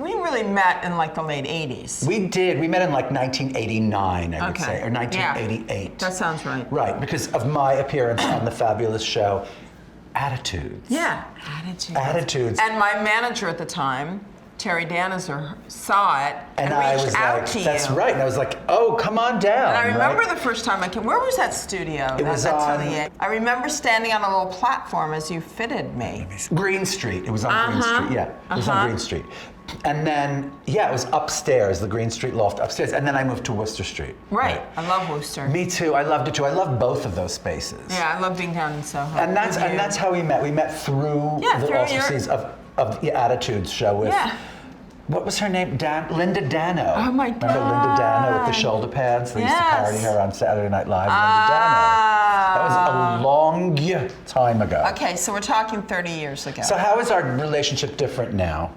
we really met in like the late 80s. We did. We met in like 1989, I would say, or 1988. Yeah, that sounds right. Right, because of my appearance on the fabulous show, Attitudes. Yeah, Attitudes. Attitudes. And my manager at the time, Terry Danizer, saw it and I reached was out like, to you. that's right. And I was like, oh, come on down. And I remember right? the first time I came. Where was that studio? It was on. I remember standing on a little platform as you fitted me. Green Street. It was on Green Street. Yeah, it was on Green Street. And then, yeah, it was upstairs, the Green Street loft upstairs. And then I moved to Worcester Street. Right. I love Worcester. Me too. I loved it too. I love both of those spaces. Yeah, I love being down in Soho. And that's how we met. We met through the auspices of the Attitudes show with. Yeah. What was her name? Linda Dano. Oh my God. Remember Linda Dano with the shoulder pads? They used to parody her on Saturday Night Live. Linda Dano. That was a long time ago. Okay, so we're talking 30 years ago. So how is our relationship different now?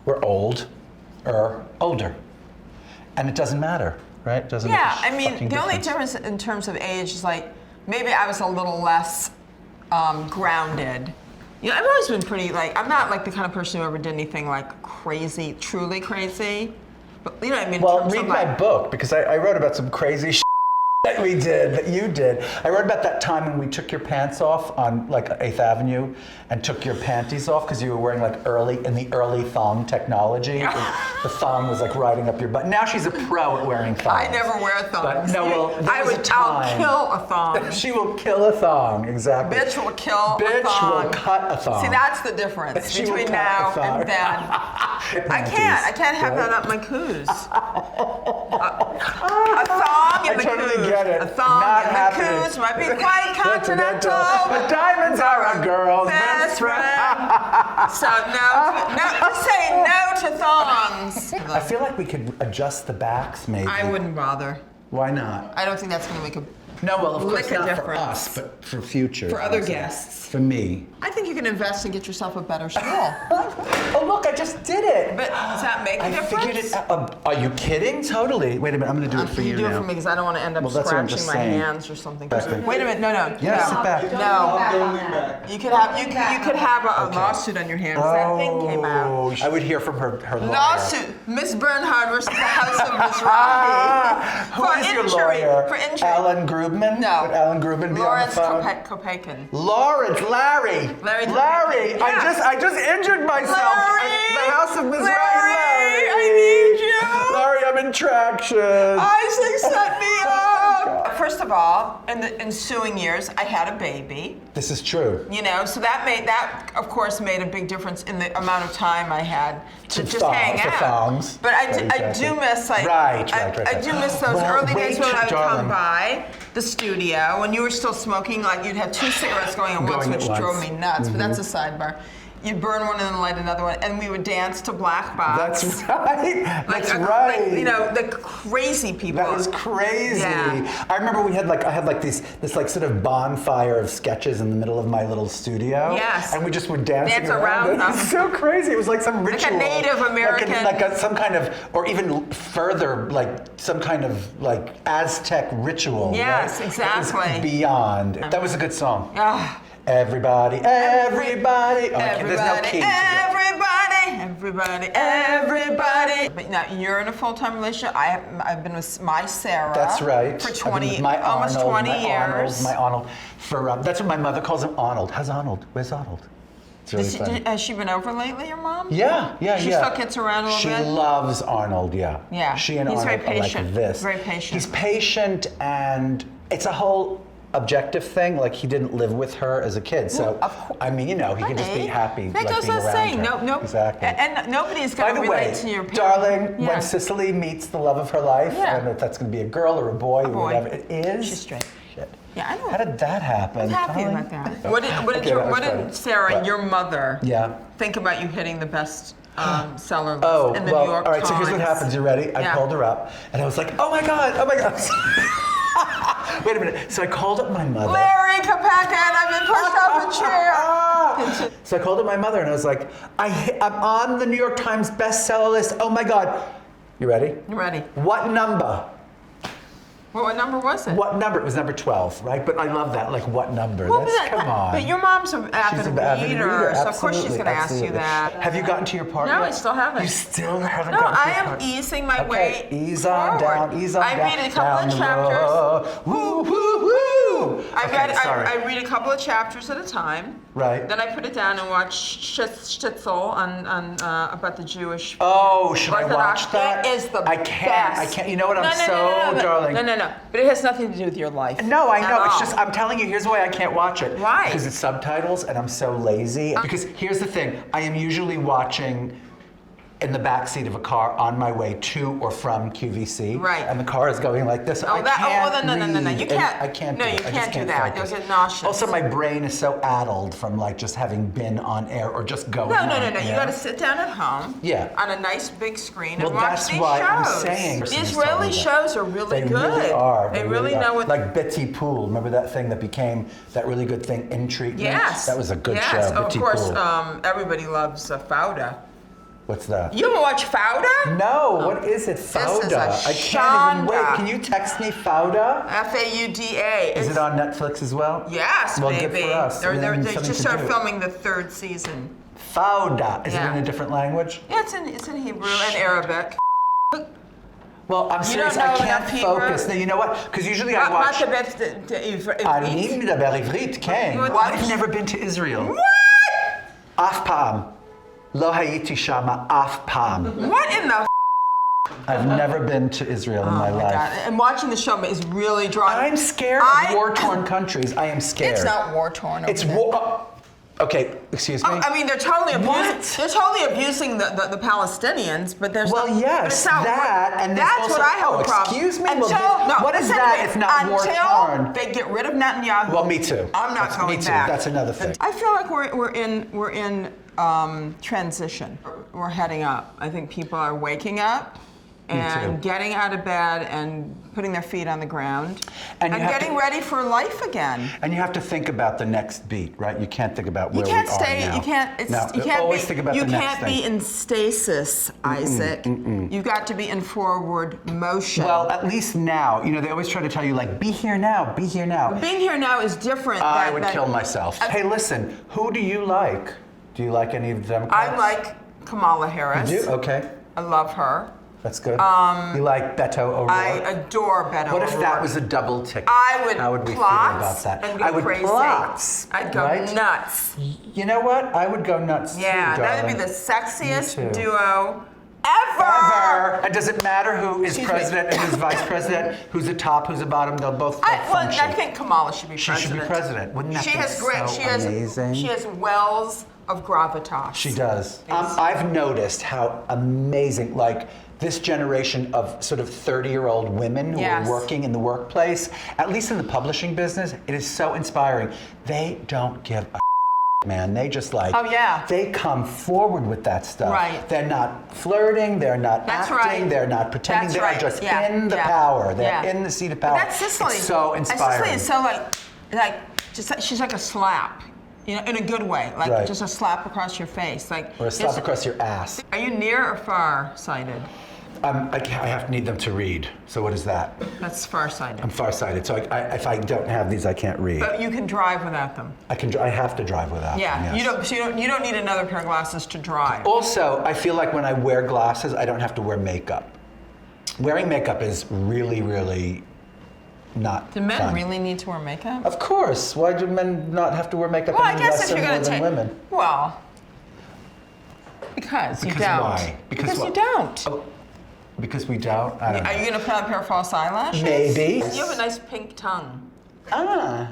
We're older. And it doesn't matter, right? Doesn't yeah, I mean, the only difference in terms of age is like, maybe I was a little less grounded. You know, I've always been pretty, like, I'm not like the kind of person who ever did anything like crazy, truly crazy. But, you know what I mean? Well, read my book, because I wrote about some crazy shit that we did, that you did. I wrote about that time when we took your pants off on like 8th Avenue and took your panties off because you were wearing like early thong technology. The thong was like riding up your butt. Now she's a pro at wearing thongs. I never wear thongs. But no, well, I'll kill a thong. She will kill a thong, exactly. Bitch will kill a thong. Bitch will cut a thong. See, that's the difference between now and then. I can't have that up my coos. A thong in the coos. It. A thong Not in happening. the coos might be quite continental. But diamonds are a girl's best friend. So just say no to thongs. I feel like we could adjust the backs, maybe. I wouldn't bother. Why not? I don't think that's going to make a No, well, of course not difference. for us, but for future. For other guests. For me. I think you can invest and get yourself a better stool. Oh, look, I just did it. But does that make a difference? I figured it out. Are you kidding? Totally. Wait a minute, I'm going to do it for you do now. it for me because I don't want to end up scratching my hands or something. Wait a minute, no. Yeah, sit back. No. You could have a lawsuit on your hands. That thing came out. I would hear from her lawyer. Lawsuit. Miss Bernhard versus the House of Mizrahi. Who is your lawyer? For injury. Alan Grubman? No. Would Alan Grubman be on the phone? Kopeikin. Larry. Larry. Yes. I just injured myself at the House of Mizrahi. Larry, I need you. Larry, I'm in traction. Isaac set me up. First of all, in the ensuing years, I had a baby. This is true. You know, so that of course made a big difference in the amount of time I had to just hang out. Thongs. But I do miss like I do miss those early days when I would come by the studio when you were still smoking. Like you'd have 2 cigarettes going at once, which drove me nuts. But that's a sidebar. You'd burn one and then light another one, and we would dance to Black Box. That's right. That's right. Like, you know, the crazy people. That was crazy. Yeah. I remember I had like this like sort of bonfire of sketches in the middle of my little studio. Yes. And we just would dance around them. It's so crazy. It was like some ritual. Like a Native American. Like some kind of, or even further, like some kind of like Aztec ritual. Yes, right? exactly. It was beyond. That was a good song. Ah. Everybody. Oh, there's no key. Everybody. But now you're in a full-time relationship. I've been with my Sarah. That's right. For almost 20 years. My Arnold. That's what my mother calls him, Arnold. How's Arnold? Where's Arnold? It's really funny. Has she been over lately, your mom? Yeah. She still gets around a little bit? She loves Arnold, yeah. Yeah. She and He's Arnold very patient. are like this. Very patient. He's patient, and it's a whole objective thing. Like, he didn't live with her as a kid, so I mean, you know, he can just be happy. That like, goes being without around saying. her. No, exactly. And nobody's going to relate to your parents. Darling, when Cicely meets the love of her life, I don't know if that's going to be a girl or a boy or whatever it is. She's straight. Shit. Yeah, I know. How did that happen? I'm happy about that. What did Sarah, your mother, think about you hitting the best seller list in the New York Times? All right, so here's what happens. You ready? I called her up, and I was like, oh my God. Wait a minute. So I called up my mother. Larry Kopeikin, I've been pushed off the chair. So I called up my mother, and I was like, I'm on the New York Times bestseller list. Oh my God. You ready? You ready? What number? Well, what number was it? What number? It was number 12, right? But I love that. Like, what number? Well, Come on. But your mom's an avid reader, so of course she's going to ask you that. Have you gotten to your part No, yet? I still haven't. You still haven't No, gotten to I your am part? easing my way ease on forward. down, ease on down. I read a couple of chapters. Woo, woo, woo! I read a couple of chapters at a time. Right. Then I put it down and watch Shitzel on about the Jewish. Oh, should I Orthodox. watch that? It is the I can't. best. I can't. You know what? I'm darling. No. But it has nothing to do with your life. No, I know. It's all. just, I'm telling you, here's why I can't watch it. Why? Because it's subtitles and I'm so lazy. Because here's the thing, I am usually watching in the backseat of a car on my way to or from QVC. Right. And the car is going like this. No. You can't. I can't No, do it. you I just can't do that. focus. You'll get nauseous. Also, my brain is so addled from like just having been on air or just going on No. air. You got to sit down at home. Yeah. On a nice big screen Well, and watch that's these why shows. I'm saying. The Israeli shows are really They good. really are. They really know what. Like Betty Pool. Remember that thing that became that really good thing, Intrigue? Yes. That was a good show. Yes. Oh, of Betty course. Pool. Everybody loves Fauda. What's that? You ever watch Fauda? No, what is it? Fauda. This is a I can't even Shandra. wait. Can you text me Fauda? Fauda. Is it on Netflix as well? Yes, well, baby. Good for us. They just started filming the 3rd season. Fauda. Is it Yeah. in a different language? Yeah, it's in Hebrew and Arabic. Well, I'm serious. don't know I can't enough Hebrew? focus. No, you know what? Because usually I watch. אני מדבר עברית, כן. I've never been to Israel. What? אף פעם. לא הייתי שמה אף פעם. What in the? I've never been to Israel in my life. God. And watching the show is really drawing. I'm scared of war-torn countries. I am scared. It's not war-torn. It's war. Okay, excuse me. I mean, they're totally abusing. What? They're totally abusing the Palestinians, but there's Well, no, yes, but it's not, that, and there's that's also, what I have a problem. Excuse me. What is listen that to me. if not war-torn? Until they get rid of Netanyahu. Well, me too. I'm not going me too. back. That's another thing. I feel like we're in transition. We're heading up. I think people are waking up and getting out of bed and putting their feet on the ground and getting ready for life again. And you have to think about the next beat, right? You can't think about where you can't we stay. are now. You can't. It's, no, you can't always be, think about you the next can't thing. be in stasis, Isaac. You've got to be in forward motion. Well, at least now, you know, they always try to tell you, like, be here now, be here now. Being here now is different. I would kill myself. Hey, listen, who do you like? Do you like any of the Democrats? I like Kamala Harris. You do? Okay. I love her. That's good. You like Beto O'Rourke? I adore Beto O'Rourke. What if that was a double ticket? How would we feel about that? And go I would crazy. plot. I'd go nuts. You know what? I would go nuts too, that darling. would be the sexiest duo ever. And does it matter who is president and who's vice president? Who's the top? Who's the bottom? They'll both function. I think Kamala should be president. She should be president. Wouldn't that be amazing? She has wells of gravitas. She does. I've noticed how amazing, like, this generation of sort of 30-year-old women who are working in the workplace, at least in the publishing business, it is so inspiring. They don't give a man. They just like, they come forward with that stuff. Right. They're not flirting, they're not acting, they're not pretending, they are just in the power. They're in the seat of power. But that's Sicily. It's so inspiring. Sicily is so she's like a slap. You know, in a good way, like just a slap across your face, like or a slap across your ass. Are you near or far-sighted? I need them to read. So what is that? That's far-sighted. I'm far-sighted. So if I don't have these, I can't read. But you can drive without them. I have to drive without them. Yes. You don't need another pair of glasses to drive. Also, I feel like when I wear glasses, I don't have to wear makeup. Wearing makeup is really, really not Do men fun. really need to wear makeup? Of course. Why do men not have to wear makeup Well, I any guess less if you're going to than women? Well, because you don't. Why? Because you don't. Oh, because we don't? I don't know. Are you going to put on a pair of false eyelashes? Maybe. You have a nice pink tongue. Ah.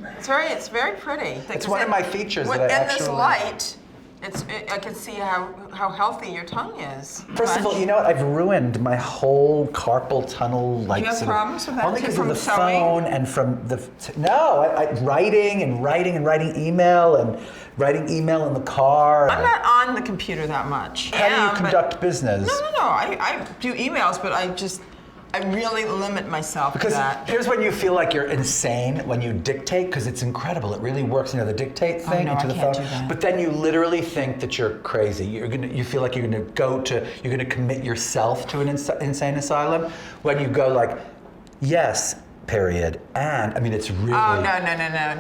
It's very pretty. It's one of my features that I actually... In this light, I can see how healthy your tongue is. First of all, you know what? I've ruined my whole carpal tunnel. Like, do you have problems with that? Only because of the sewing? phone and from the... writing email and writing email in the car. I'm not on the computer that much. How do you conduct business? No. I do emails, but I really limit myself to that. Here's when you feel like you're insane, when you dictate, because it's incredible. It really works, the dictate thing into the phone. Do that. But then you literally think that you're crazy. You feel like you're gonna commit yourself to an insane asylum when you go like, Yes, period. And, I mean, it's really... Oh, no.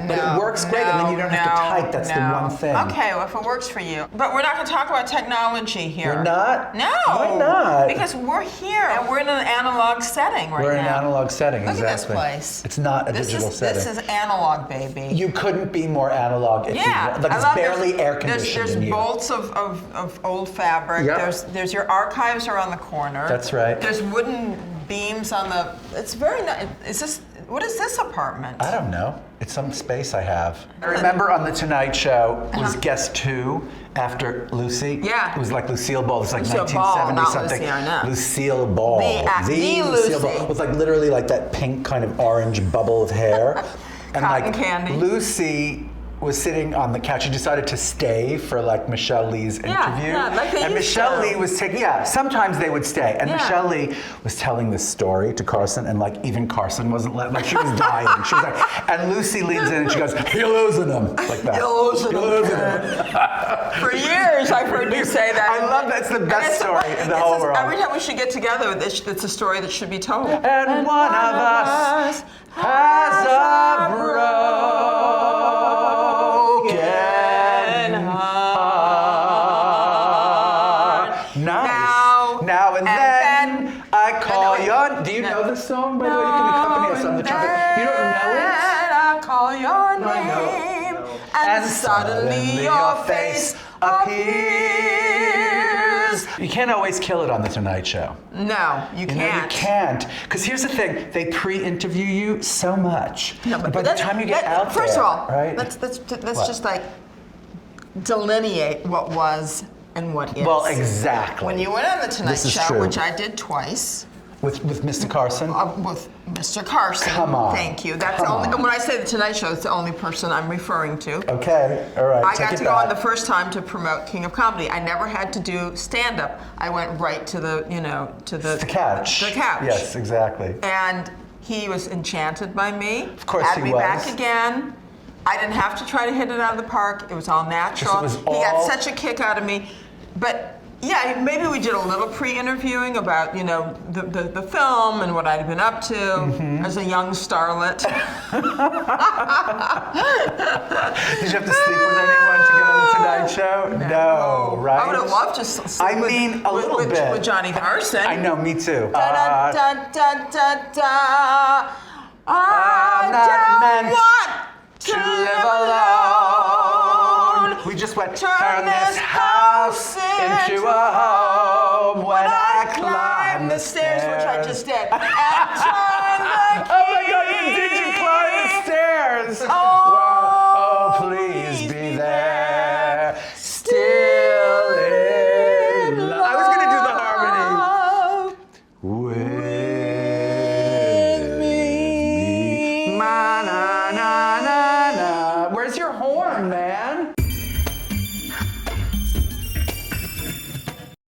But it works great, and then you don't have to type. That's the one thing. Okay, well, if it works for you. But we're not going to talk about technology here. We're not? No. Why not? Because we're here, and we're in an analog setting right now. We're in an analog setting, exactly. Look at this place. It's not a digital setting. This is analog, baby. You couldn't be more analog if you want. Like, it's barely air conditioned There's bolts of old fabric. Yep. There's your archives are on the corner. That's right. There's wooden beams on the... It's very nice. What is this apartment? I don't know. It's some space I have. I remember on The Tonight Show was guest 2 after Lucy. Yeah. It was like Lucille Ball. It was like Lucille 1970 Ball, not something. Lucy, I know. Lucille Ball. The Lucille Lucy. Ball. With like literally like that pink kind of orange bubble of hair. And Cotton like candy. Lucy was sitting on the couch. She decided to stay for like Michelle Lee's interview. Yeah, like they and used Michelle to. Lee was taking, sometimes they would stay. And Yeah. Michelle Lee was telling this story to Carson, and like even Carson wasn't like she was dying. She was like, and Lucy leans in and she goes, "You're losing him," like that. You're losing him. For years, I've heard you say that. I love that. It's the best story in the whole world. Every time we should get together, it's a story that should be told. And one of us has a broken heart. Nice. Now and then I call your... Do you know this song, by the way? You can accompany us on the trumpet. You don't know it? I call your No, I know. name, and suddenly your face appears. You can't always kill it on The Tonight Show. No, you You know, you can't. Because here's the thing, they pre-interview you so much. No, but by the time you get out first there, of all, right? let's just like delineate what was and what is. Well, exactly. When you went on the Tonight This is Show, true. which I did twice, With Mr. Carson? with Mr. Carson. Come on. Thank you. That's Come the only. on. When I say the Tonight Show, it's the only person I'm referring to. Okay, all right. I take got it to go on the back. first time to promote King of Comedy. I never had to do stand-up. I went right to the, to the couch. The couch. Yes, exactly. And he was enchanted by me. Of course had he me was. back again. I didn't have to try to hit it out of the park. It was all natural. Just it was He got all- such a kick out of me. But yeah, maybe we did a little pre-interviewing about, the film and what I'd been up to as a young starlet. Did you have to sleep with anyone to get on the Tonight Show? No, right? I would have loved to sleep I mean, a little bit. with Johnny Carson. I know, me too. Da, da, da, da, da, da. I'm not meant want to live alone. We just went, turn this house into a home when I climb the stairs. Which I just did. And turn the Oh my God, did you climb the stairs? Oh, Well, please be there. Still in love. I was going to do the harmony. With me. Ma, na, na, na, na. Where's your horn, man?